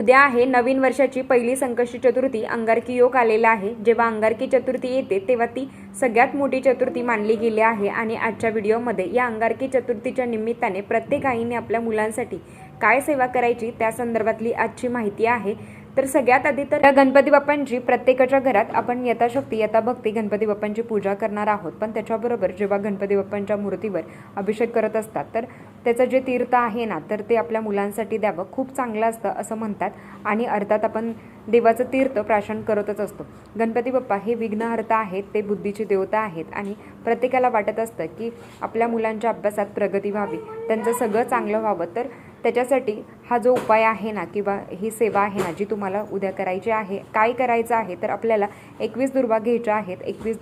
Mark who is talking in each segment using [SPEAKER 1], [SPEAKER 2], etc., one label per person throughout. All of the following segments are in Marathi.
[SPEAKER 1] उद्या आहे नवीन वर्षाची पहिली संकष्टी चतुर्थी। अंगारकी योग आलेला आहे। जेव्हा अंगारकी चतुर्थी येते तेव्हा ती सगळ्यात मोठी चतुर्थी मानली गेली आहे। आणि आजच्या व्हिडिओमध्ये या अंगारकी चतुर्थीच्या निमित्ताने प्रत्येक आईने आपल्या मुलांसाठी काय सेवा करायची त्या संदर्भातली आजची माहिती आहे। तर सगळ्यात आधी तर गणपती बाप्पांची प्रत्येकाच्या घरात आपण यथाशक्ती यथाभक्ती गणपती बाप्पांची पूजा करणार आहोत। पण त्याच्याबरोबर जेव्हा गणपती बाप्पांच्या मूर्तीवर अभिषेक करत असतात तर त्याचं जे तीर्थ आहे ना तर ते आपल्या मुलांसाठी द्यावं, खूप चांगलं असतं असं म्हणतात। आणि अर्थात आपण देवाचं तीर्थ प्राशन करतच असतो। गणपती बाप्पा हे विघ्नहर्ता आहेत, ते बुद्धीचे देवता आहेत आणि प्रत्येकाला वाटत असतं की आपल्या मुलांच्या अभ्यासात प्रगती व्हावी, त्यांचं सगळं चांगलं व्हावं। तर त्याच्यासाठी हा जो उपाय आहे ना किंवा ही सेवा आहे ना जी तुम्हाला उद्या करायची आहे, काय करायचं आहे तर आपल्याला 21 दुर्वा घ्यायच्या आहेत। 21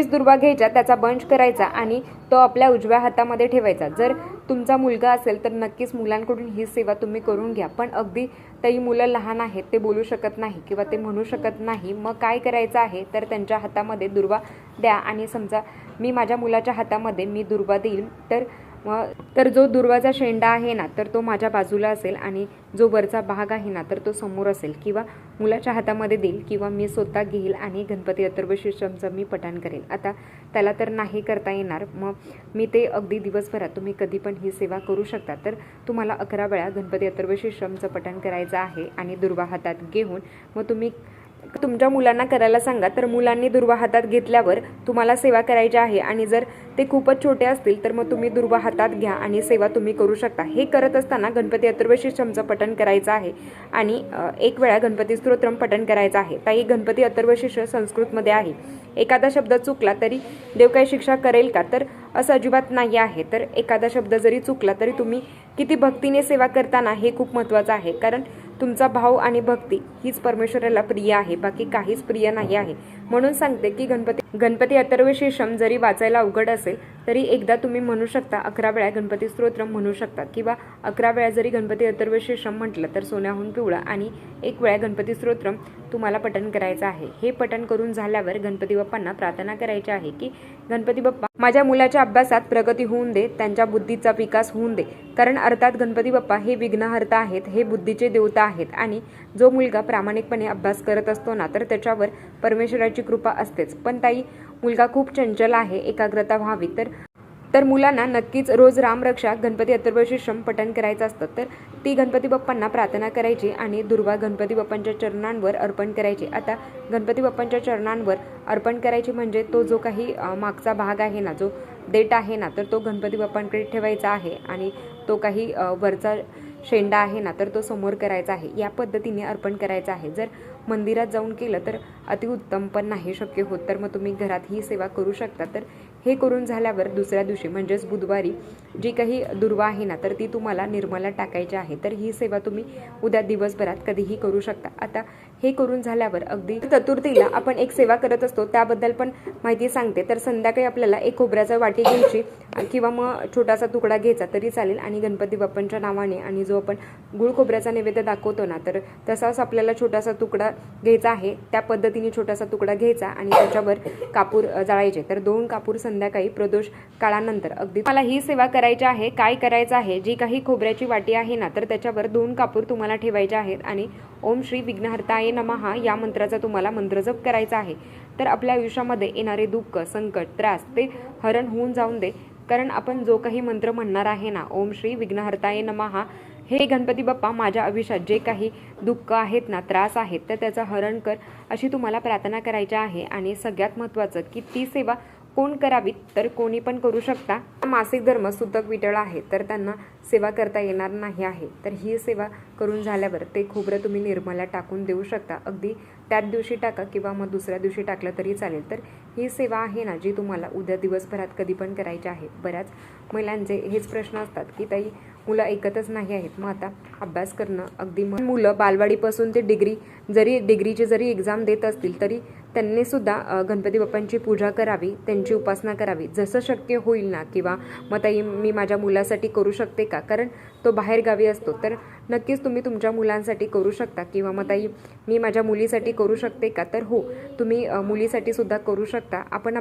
[SPEAKER 1] दुर्वा घ्यायच्या, त्याचा बंच करायचा आणि तो आपल्या उजव्या हातामध्ये ठेवायचा। जर तुमचा मुलगा असेल तर नक्कीच मुलांकडून ही सेवा तुम्ही करून घ्या। पण अगदी काही मुलं लहान आहेत, ते बोलू शकत नाही किंवा ते म्हणू शकत नाही, मग काय करायचं आहे तर त्यांच्या हातामध्ये दुर्वा द्या आणि समजा मी माझ्या मुलाच्या हातामध्ये मी दुर्वा देईल तर जो दुर्वाचा शेंडा आहे ना तर तो माझ्या बाजूला असेल आणि जो वरचा भाग आहे ना तर तो समोर असेल, किंवा मुलाच्या हातामध्ये देईल किंवा मी स्वतः घेईल आणि गणपती अथर्वशीर्षमचं मी पठण करेल। आता त्याला तर नाही करता येणार, मग मी ते अगदी दिवसभरात तुम्ही कधी पण ही सेवा करू शकता। तर तुम्हाला 11 वेळा गणपती अथर्वशीर्षमचं पठण करायचं आहे आणि दुर्वा हातात घेऊन मग तुम्ही तुमच्या मुलांना करायला सांगा। तर मुलांनी दुर्वा हातात घेतल्यावर तुम्हाला सेवा करायची आहे आणि जर ते खूपच छोटे असतील तर मग तुम्ही दुर्वा हातात घ्या आणि सेवा तुम्ही करू शकता। हे करत असताना गणपती अथर्वशीर्षमचं पठण करायचं आहे आणि 1 वेळा गणपती स्तोत्रम पठण करायचं आहे। ताई, गणपती अथर्वशीर्ष संस्कृतमध्ये आहे, एखादा शब्द चुकला तरी देव काही शिक्षा करेल का? तर असं अजिबात नाही आहे। तर एखादा शब्द जरी चुकला तरी तुम्ही किती भक्तीने सेवा करताना हे खूप महत्त्वाचं आहे, कारण तुमचा भाव आणि भक्ती हीच परमेश्वराला प्रिय आहे, बाकी काहीच प्रिय नाही आहे। म्हणून सांगते की गणपती अथर्वशीर्षम जरी वाचायला अवघड असेल तरी एकदा तुम्ही म्हणू शकता, 11 वेळा गणपती स्तोत्रम म्हणू शकता, किंवा 11 वेळा जरी गणपती अथर्वशीर्षम म्हटलं तर सोन्याहून पिवळा आणि 1 वेळा गणपती स्तोत्रम तुम्हाला पठण करायचं आहे। हे पठण करून झाल्यावर गणपती बाप्पांना प्रार्थना करायची आहे की गणपती बाप्पा माझ्या मुलाच्या अभ्यासात प्रगती होऊन दे, त्यांच्या बुद्धीचा विकास होऊन दे, कारण अर्थात गणपती बाप्पा हे विघ्नहर्ता आहेत, हे बुद्धीचे देवता आहेत आणि जो मुलगा प्रामाणिकपणे अभ्यास करत असतो ना तर त्याच्यावर परमेश्वराची कृपा असतेच। पण ताई, मुलगा खूप चंचल आहे, एकाग्रता व्हावी तर मुलांना नक्कीच रोज रामरक्षा गणपती अथर्वशीर्षम पठण करायचं असतं। तर ती गणपती बाप्पांना प्रार्थना करायची आणि दुर्वा गणपती बाप्पांच्या चरणांवर अर्पण करायची। आता गणपती बाप्पांच्या चरणांवर अर्पण करायची म्हणजे तो जो काही मागचा भाग आहे ना, जो देठ आहे ना तर तो गणपती बाप्पांकडे ठेवायचा आहे आणि तो काही वरचा शेंडा आहे ना तर तो समोर करायचा आहे। या पद्धतीने अर्पण करायचं आहे। जर मंदिरात जाऊन केलं तर अतिउत्तम, पण नाही शक्य होत तर मग तुम्ही घरात ही सेवा करू शकता। तर हे करून झाल्यावर दुसऱ्या दिवशी म्हणजेच बुधवारी जी काही दुर्वा आहे ना तर ती तुम्हाला निर्मला टाकायची आहे। तर ही सेवा तुम्ही उद्या दिवसभरात कधीही करू शकता। आता हे करून झाल्यावर अगदी चतुर्थीला आपण एक सेवा करत असतो, त्याबद्दल पण माहिती सांगते। तर संध्याकाळी आपल्याला एक खोबऱ्याचा वाटी घ्यायची किंवा मग छोटासा तुकडा घ्यायचा तरी चालेल आणि गणपती बाप्पांच्या नावाने आणि जो आपण गुळ खोबऱ्याचा नैवेद्य दाखवतो ना तर तसाच आपल्याला छोटासा तुकडा घ्यायचा आहे। त्या पद्धतीने छोटासा तुकडा घ्यायचा आणि त्याच्यावर कापूर जाळायचे। तर 2 कापूर संध्याकाळी प्रदोष काळानंतर अगदी मला ही सेवा करायची आहे। काय करायचं आहे, जी काही खोबऱ्याची वाटी आहे ना तर त्याच्यावर 2 कापूर तुम्हाला ठेवायचे आहेत आणि ओम श्री विघ्नहर्ताय नमः या मंत्राचा तुम्हाला मंत्रजप करायचा आहे। तर आपल्या आयुष्यामध्ये येणारे दुःख, संकट, त्रास ते हरण होऊन जाऊन दे, कारण आपण जो काही मंत्र म्हणणार आहे ना, ओम श्री विघ्नहर्ताय नमः, हे गणपती बाप्पा माझ्या आयुष्यात जे काही दुःख आहेत ना, त्रास आहेत तर त्याचं हरण कर, अशी तुम्हाला प्रार्थना करायची आहे। आणि सगळ्यात महत्त्वाचं की ती सेवा कोण करावी तर कोणी पण करू शकता। मासिक धर्म सुतक विटळ आहे तर त्यांना सेवा करता येणार नाही आहे। तर ही सेवा करून झाल्यावर ते खोबरं तुम्ही निर्मला टाकून देऊ शकता। अगदी त्याच दिवशी टाका किंवा मग दुसऱ्या दिवशी टाकलं तरी चालेल। तर ही सेवा आहे ना जी तुम्हाला उद्या दिवसभरात कधी पण करायची आहे। बऱ्याच महिलांचे हेच प्रश्न असतात की ताई, मुलं ऐकतच नाही आहेत, मग आता अभ्यास करणं अगदी मुलं बालवाडीपासून ते डिग्रीची जरी एक्झाम देत असतील तरी त्यांनी सुद्धा गणपती बाप्पांची पूजा करावी, त्यांची उपासना करावी जसं शक्य होईल ना. किंवा मग ताई मी माझ्या मुलासाठी करू शकते का, कारण तो बाहेरगावी असतो, तर नक्कीच तुम्ही तुमच्या मुलांसाठी करू शकता. किंवा मग ताई मी माझ्या मुलीसाठी करू शकते का, तर हो तुम्ही मुलीसाठी सुद्धा करू शकता. आपण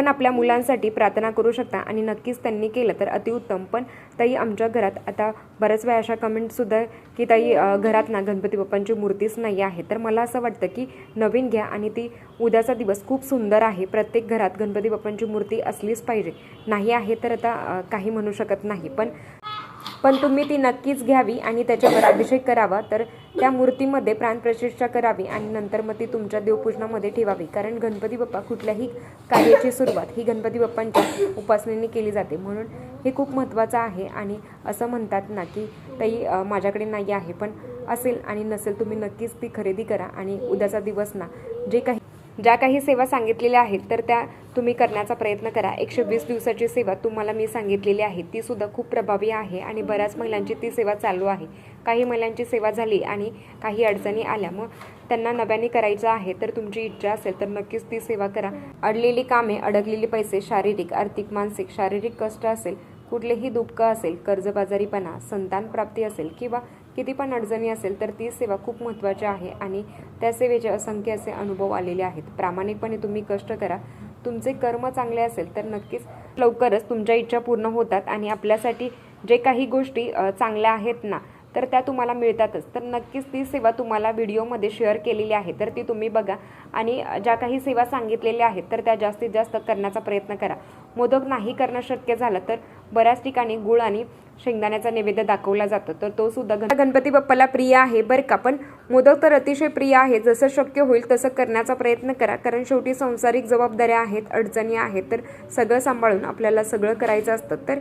[SPEAKER 1] आपल्या मुलांसाठी प्रार्थना करू शकता आणि नक्कीच त्यांनी केलं तर अतिउत्तम. पण ताई आमच्या घरात आता बऱ्याच वेळा अशा कमेंटसुद्धा की ताई घरात ना गणपती बाप्पांची मूर्तीच नाही आहे. तर मला असं वाटतं की नवीन घ्या आणि ती उद्याचा दिवस खूप सुंदर आहे. प्रत्येक घरात गणपती बाप्पांची मूर्ती असलीच पाहिजे. नाही आहे तर आता काही म्हणू शकत नाही, पण तुम्ही ती नक्कीच घ्यावी आणि त्याच्यावर अभिषेक करावा. तर त्या मूर्तीमध्ये प्राणप्रतिष्ठा करावी आणि नंतर मग ती तुमच्या देवपूजनामध्ये ठेवावी. कारण गणपती बाप्पा कुठल्याही कार्याची सुरुवात ही गणपती बाप्पांच्या उपासनेने केली जाते, म्हणून हे खूप महत्त्वाचं आहे. आणि असं म्हणतात ना की ताई माझ्याकडे नाही आहे, पण असेल आणि नसेल तुम्ही नक्कीच ती खरेदी करा. आणि उद्याचा दिवस ना ज्या काही सेवा सांगितलेल्या आहेत तर त्या तुम्ही करण्याचा प्रयत्न करा. 120 दिवसाची सेवा तुम्हाला मी सांगितलेली आहे, ती सुद्धा खूप प्रभावी आहे आणि बऱ्याच महिलांची ती सेवा चालू आहे. काही महिलांची सेवा झाली आणि काही अडचणी आल्या, मग त्यांना नव्याने करायचं आहे, तर तुमची इच्छा असेल तर नक्कीच ती सेवा करा. अडलेली कामे, अडकलेले पैसे, शारीरिक, आर्थिक, मानसिक, शारीरिक कष्ट असेल, कुठलेही दुःख असेल, कर्जबाजारीपणा, संतान प्राप्ती असेल किंवा किती पण अडचणी असेल, तर ती सेवा खूप महत्त्वाची आहे आणि त्या सेवेचे असंख्य असे अनुभव आलेले आहेत. प्रामाणिकपणे तुम्ही कष्ट करा. तुमचे कर्म चांगले असेल तर नक्कीच लवकरच तुमच्या इच्छा पूर्ण होतात आणि आपल्यासाठी जे काही गोष्टी चांगल्या आहेत ना तर त्या तुम्हाला मिळतातच. तर नक्कीच ती सेवा तुम्हाला व्हिडिओमध्ये शेअर केलेली आहे, तर ती तुम्ही बघा आणि ज्या काही सेवा सांगितलेल्या आहेत तर त्या जास्तीत जास्त करण्याचा प्रयत्न करा. मोदक नाही करणं शक्य झालं तर बऱ्याच ठिकाणी गुळ आणि शेंगदाण्याचा नैवेद्य दाखवला जातो, तर तो सुद्धा गणपती बाप्पाला प्रिय आहे बरं का. पण मोदक तर अतिशय प्रिय आहे. जसं शक्य होईल तसं करण्याचा प्रयत्न करा, कारण शेवटी सांसारिक जबाबदाऱ्या आहेत, अडचणी आहेत, तर सगळं सांभाळून आपल्याला सगळं करायचं असतं. तर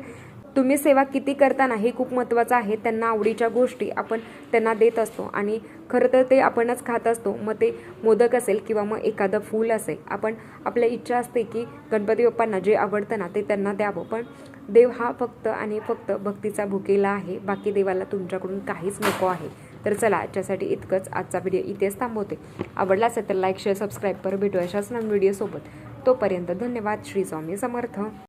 [SPEAKER 1] तुम्ही सेवा किती करताना हे खूप महत्त्वाचं आहे. त्यांना आवडीच्या गोष्टी आपण त्यांना देत असतो आणि खरं तर ते आपणच खात असतो. मग ते मोदक असेल किंवा मग एखादं फूल असेल, आपण आपल्या इच्छा असते की गणपती बाप्पांना जे आवडतं ना ते त्यांना द्यावं. पण देव हा फक्त आणि फक्त भक्तीचा भुकेला आहे. बाकी देवाला तुमच्याकडून काहीच नको आहे. तर चला आजच्यासाठी इतकंच. आजचा व्हिडिओ इथेच थांबवते. आवडला असेल तर लाईक, शेअर, सबस्क्राईब. परत भेटू अशाच नवीन व्हिडिओसोबत. तोपर्यंत धन्यवाद. श्री स्वामी समर्थ.